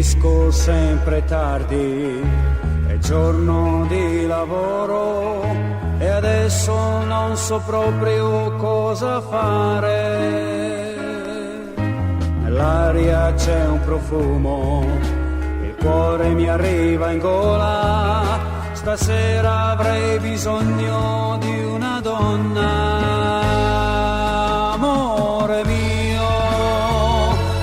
finisco sempre tardi, è giorno di lavoro e adesso non so proprio cosa fare. Nell'aria c'è un profumo, il cuore mi arriva in gola, stasera avrei bisogno di una donna. Amore mio,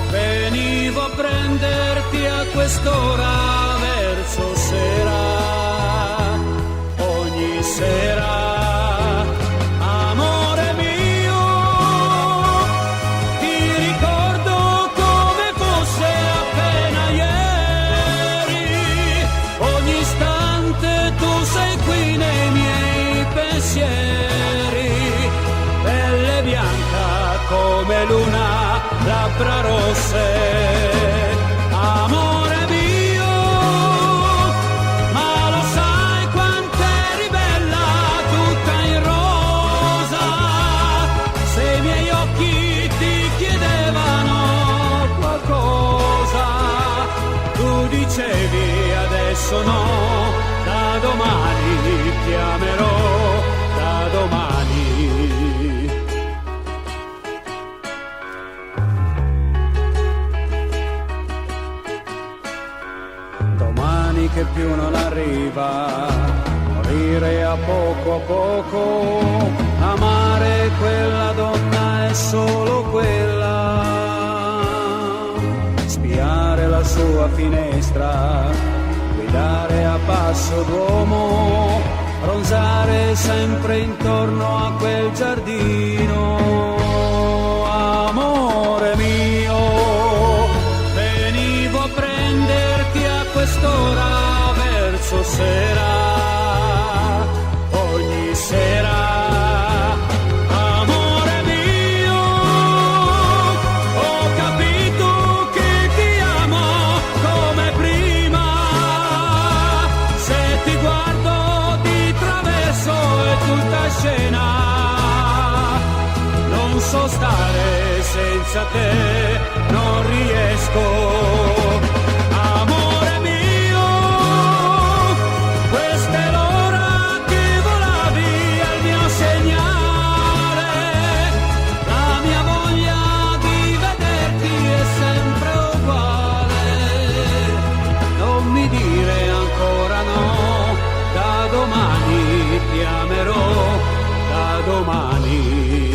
venivo a prenderti a quest'ora verso sera, ogni sera. Amore mio, ti ricordo come fosse appena ieri, ogni istante tu sei qui nei miei pensieri, pelle bianca come luna, labbra rosse. Amore mio, ma lo sai quant'eri bella tutta in rosa, se i miei occhi ti chiedevano qualcosa, tu dicevi adesso no, da domani ti amerò, da domani. Domani che più non arriva, morire a poco, amare quella donna è solo quella, spiare la sua finestra, guidare a passo d'uomo, ronzare sempre intorno a quel giardino. Amore mio, venivo a prenderti a quest'ora verso sera, ogni sera. Amore mio, ho capito che ti amo come prima, se ti guardo di traverso è tutta scena, non so stare senza te, non riesco. Amore mio, questa è l'ora che volavi al mio segnale, la mia voglia di vederti è sempre uguale, non mi dire ancora no, da domani ti amerò, da domani.